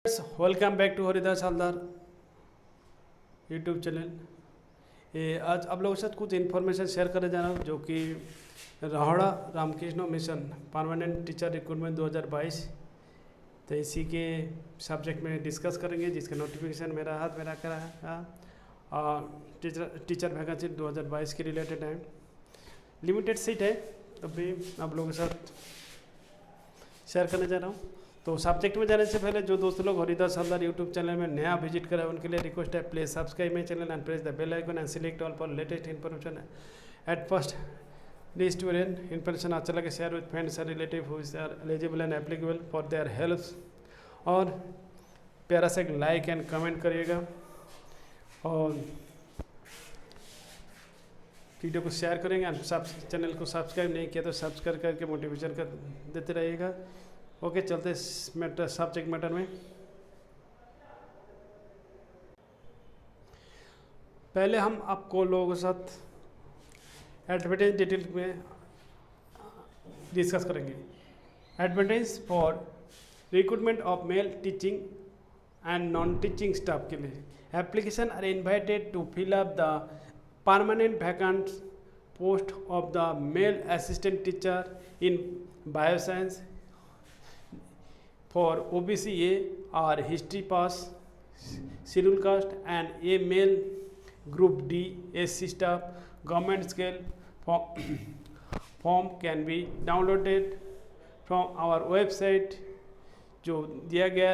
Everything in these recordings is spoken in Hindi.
Welcome back to Haridas Haldar YouTube channel. ये आज आप लोगों के साथ कुछ इन्फॉर्मेशन शेयर करने जा रहा हूँ जो कि Rahara Ramakrishna Mission permanent teacher recruitment 2022, तो इसी के सब्जेक्ट में डिस्कस करेंगे, जिसका नोटिफिकेशन मेरा हाथ में रखा है और टीचर वैकेंसी 2022 के रिलेटेड है। लिमिटेड सीट है, तब भी आप लोगों के साथ शेयर करने जा रहा हूँ। तो सब्जेक्ट में जाने से पहले जो दोस्त लोग हरिदास हालदार यूट्यूब चैनल में नया विजिट करा है उनके लिए रिक्वेस्ट है, please subscribe my channel and press the bell icon and select all for latest information at first. These student information अच्छा लगे share with friends and relative who is are eligible and applicable for their help. और प्यारा से लाइक एंड कमेंट करिएगा और वीडियो को शेयर करेंगे एंड चैनल को सब्सक्राइब नहीं किया तो सब्सक्राइब करके मोटिवेशन कर देते रहिएगा। ओके, चलते मैटर सब्जेक्ट मैटर में। पहले हम आपको लोगों के साथ एडवर्टाइज डिटेल में डिस्कस करेंगे। Advertise for recruitment of male teaching and non teaching staff के लिए application are invited to fill up the permanent vacant post of the male assistant teacher in bioscience for OBC A or history pass, schedule caste and A male group D SC staff. Government scale form can be downloaded from our website जो दिया गया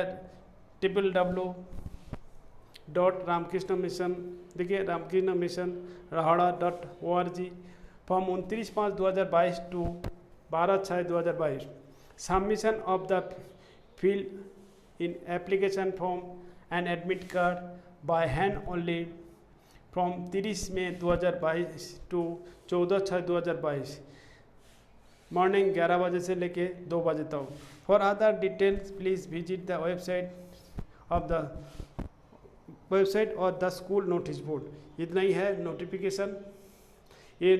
www.ramkrishna देखिए Ramakrishna Mission rahada.org। Form 29/5/2022 to 12/6/2022। Submission of the fill in application form and admit card by hand only from 30 May 2022 to 14/6/2022 morning 11 बजे से लेके 2 बजे तक। For other details please visit the website और द स्कूल नोटिस बोर्ड। इतना ही है नोटिफिकेशन। ये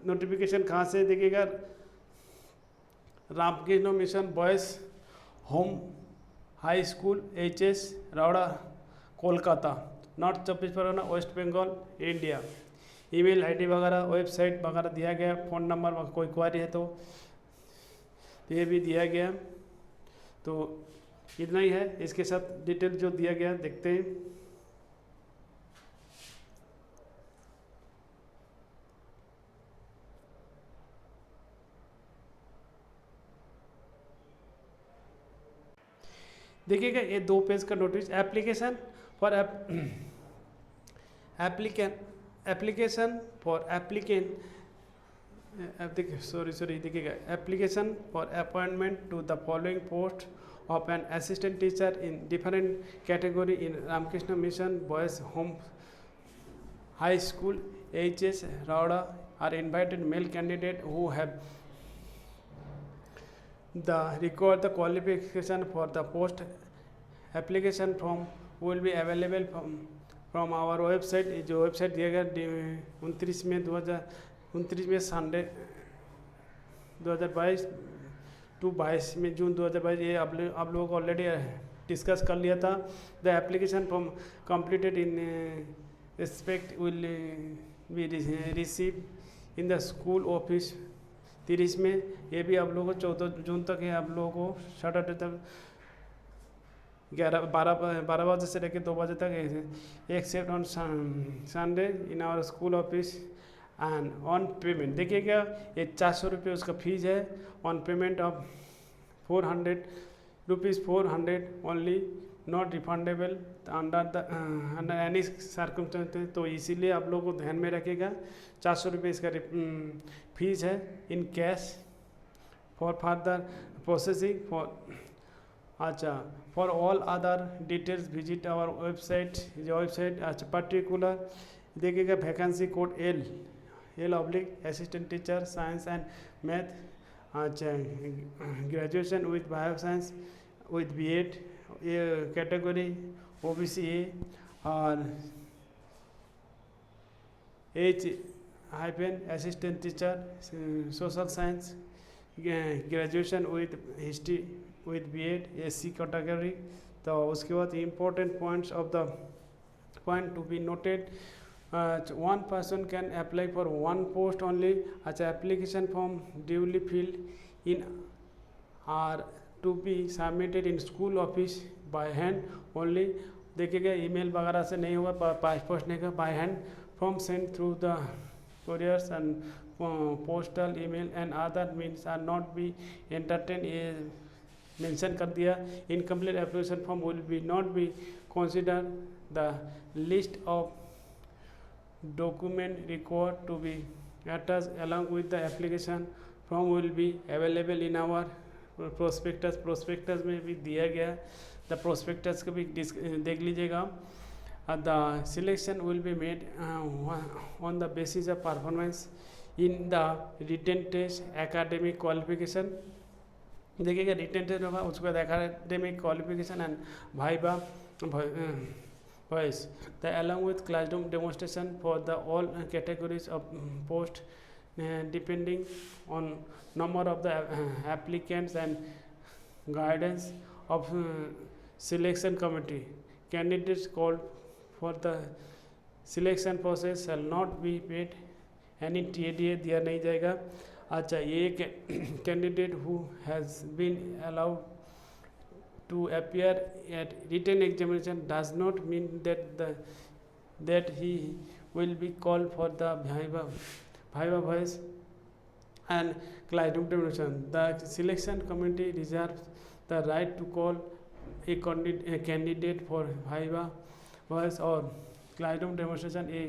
नोटिफिकेशन कहाँ से देखिएगा, Ramakrishna Mission boys home high school HS Rahara Kolkata, north 24 Pargana, West Bengal, India. Email ID वगैरह वेबसाइट वगैरह दिया गया, फ़ोन नंबर कोई क्वारी है तो ये भी दिया गया। तो इतना ही है, इसके साथ डिटेल जो दिया गया देखते हैं। देखिएगा ये 2 पेज का नोटिस। एप्लीकेशन फॉर देखिएगा application for appointment to the following post of an assistant teacher in different category in Ramakrishna Mission boys home high school HS Rahara are invited male candidate who have the record the qualification for the post। application form will be available from our website। जो वेबसाइट दिया गया 29 में संडे 2022 टू 22 में जून 2022। ये आप लोगों को ऑलरेडी डिस्कस कर लिया था। The application form completed in respect will be received in the school office 30 में। ये भी आप लोगों को 14 जून तक है, आप लोगों को सैटरडे तक 12 बजे से लेकर 2 बजे तक except on Sunday in our school office and on payment. देखिएगा ये 400 रुपये उसका फीस है, on payment of 400 rupees 400 only, not refundable under any circumstances. तो इसीलिए आप लोगों को ध्यान में रखिएगा 400 रुपये इसका फीस है in cash for further processing for all other details visit our website. जो वेबसाइट अच्छा पर्टिकुलर देखिएगा vacancy code L assistant teacher science and math. अच्छा graduation with bio science with B.Ed ये कैटेगरी OBC A और H assistant teacher social science graduation with history with B.Ed SC category तो उसके बाद important points of the point to be noted, one person can apply for one post only. अच्छा, application form duly filled in are to be submitted in school office by hand only. देखिएगा ईमेल वगैरह से नहीं होगा, पासपोर्ट नहीं होगा, by hand form sent through the couriers and postal email and other means are not be entertained. Mention कर दिया, incomplete application form will be not be consider the list of document required to be attached along with the application form will be available in our prospectus में भी दिया गया, the prospectus को भी देख लीजिएगा. The selection will be made on the basis of performance in the written test, academic qualification. देखिएगा रिटन टेस्ट होगा, उसके बाद academic qualification and viva voice, along with classroom demonstration for the all categories of post, depending on number of the applicants and guidance of selection committee. Candidates called for the selection process shall not be paid any TDA दिया नहीं जाएगा. अच्छा, ये candidate who has been allowed to appear at written examination does not mean that he will be called for the viva voice and classroom demonstration. The selection committee reserves the right to call a candidate for viva voice or classroom demonstration. A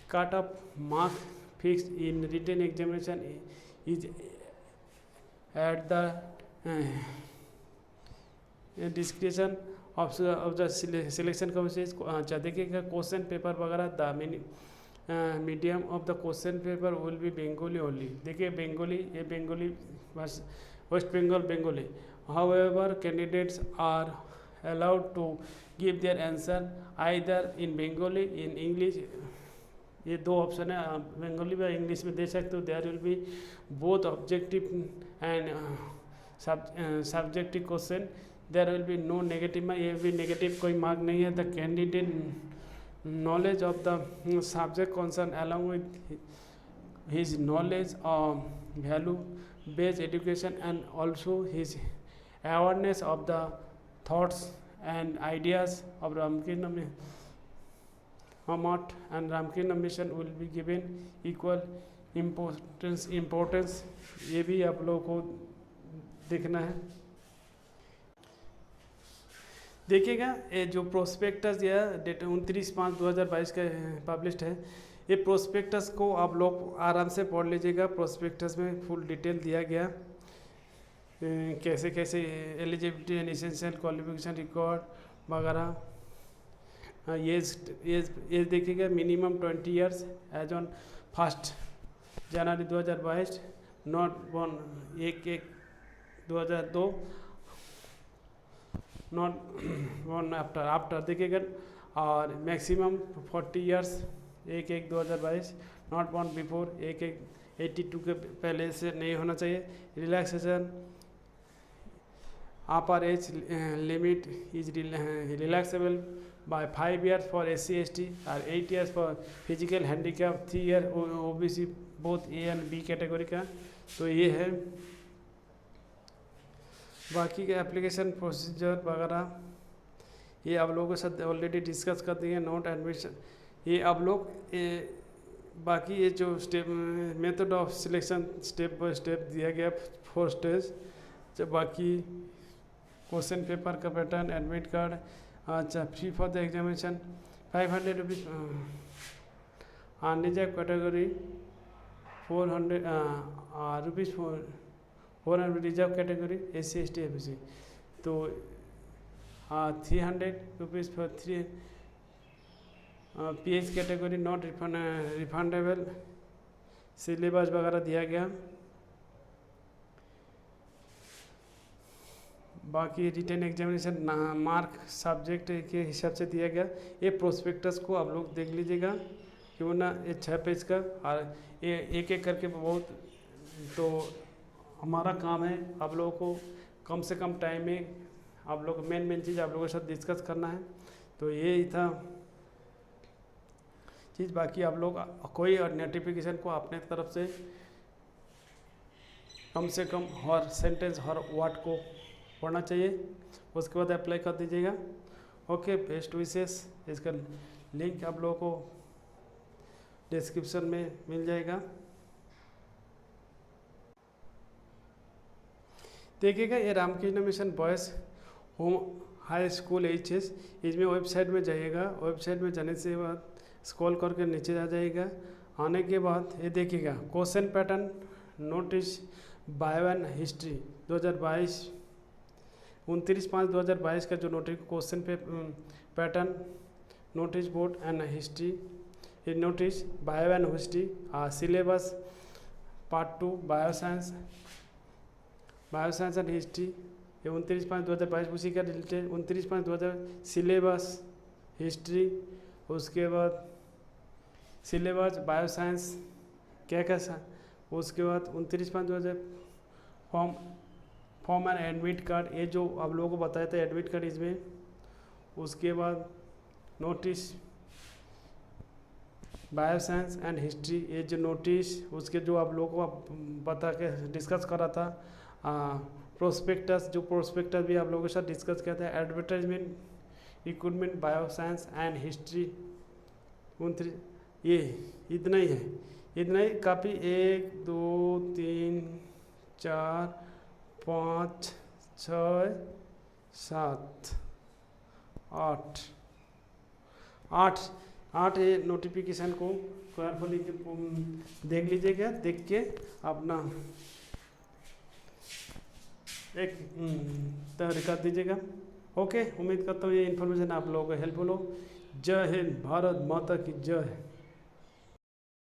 cut-off mark fixed in written examination is at the description of the selection committee. अच्छा, देखिएगा क्वेश्चन पेपर वगैरह the medium of the question paper will be Bengali only. देखिए बंगाली, ये Bengali West Bengal Bengali. However candidates are allowed to give their answer either in Bengali in English. ये दो ऑप्शन है, बंगाली में इंग्लिश में दे सकते हो. There will be both objective and subjective question. There will be no negative mark, ये भी नेगेटिव कोई मार्क नहीं है. The candidate knowledge of the subject concern along with his knowledge of value based education and also his awareness of the thoughts and ideas of Ramakrishna Math and Ramakrishna Mission will be given equal importance. ये भी आप लोगों को देखना है. देखिएगा ये जो प्रोस्पेक्टस या डेट 29/5/2022 का पब्लिश्ड है, ये प्रोस्पेक्टस को आप लोग आराम से पढ़ लीजिएगा. प्रोस्पेक्टस में फुल डिटेल दिया गया, कैसे कैसे eligibility and essential qualification record वगैरह. ये देखिएगा minimum 20 years age on 1 January 2022, not one 1/1/2002, not one after देखिएगा. और maximum 40 years 1/1/2022, not one before 1/1/82 के पहले से नहीं होना चाहिए. Relaxation upper age limit is relaxable by 5 years for SC ST और 8 years for physical handicap, 3 year OBC both A and B category का. तो ये है. बाकी के एप्लीकेशन प्रोसीजर वगैरह ये आप लोगों के साथ ऑलरेडी डिस्कस कर दिए. नोट एडमिशन ये आप लोग बाकी ये जो step method of selection step by step दिया गया 4 स्टेज. जब बाकी क्वेश्चन पेपर का पैटर्न, एडमिट कार्ड. अच्छा, fee for the examination 500 rupees. Unreserve category 400 rupees 400 reserve category SC ST FBC. तो 300 rupees for 3 PH category not refundable. Syllabus वगैरह दिया गया. बाकी रिटन एग्जामिनेशन मार्क सब्जेक्ट के हिसाब से दिया गया. ये प्रोस्पेक्टस को आप लोग देख लीजिएगा, क्यों ना. ये 6 पेज का और ये एक एक करके बहुत. तो हमारा काम है आप लोगों को कम से कम टाइम में आप लोग मेन चीज़ आप लोगों के साथ डिस्कस करना है। तो ये ही था चीज़। बाकी आप लोग कोई और नोटिफिकेशन को अपने तरफ से कम हर सेंटेंस हर वर्ड को पढ़ना चाहिए, उसके बाद अप्लाई कर दीजिएगा। Okay, best wishes. इसका लिंक आप लोगों को डिस्क्रिप्शन में मिल जाएगा। देखिएगा, ये Ramakrishna Mission boys home high school HS, इसमें वेबसाइट में जाइएगा। वेबसाइट में जाने से बाद स्क्रॉल करके नीचे आ जाइएगा। आने के बाद ये देखिएगा question pattern notice bio and history 2022 29/5/2022 का जो नोटिस क्वेश्चन पे pattern notice board and history, ये notice bio and history syllabus part 2 bio science and history, ये 29/5/2022 उसी का रिलेटेड 29/5/2000 सिलेबस हिस्ट्री, उसके बाद सिलेबस बायो साइंस क्या कैसा, उसके बाद 29/5/2000 फॉर्म एंड एडमिट कार्ड, ये जो आप लोगों को बताया था एडमिट कार्ड इसमें। उसके बाद notice bio science and history, ये जो नोटिस उसके जो आप लोगों को बता के डिस्कस करा था। प्रोस्पेक्टस, जो प्रोस्पेक्टस भी आप लोगों के साथ डिस्कस किया था। Advertisement recruitment bio science and history 29, ये इतना ही है। इतना ही काफ़ी 1 2 3 4 5 6 7 8 ये नोटिफिकेशन को केयरफुली देख लीजिएगा। देख के अपना एक तैयारी कर दीजिएगा। ओके, उम्मीद करता हूँ ये इन्फॉर्मेशन आप लोगों को हेल्पफुल हो। जय हिंद, भारत माता की जय।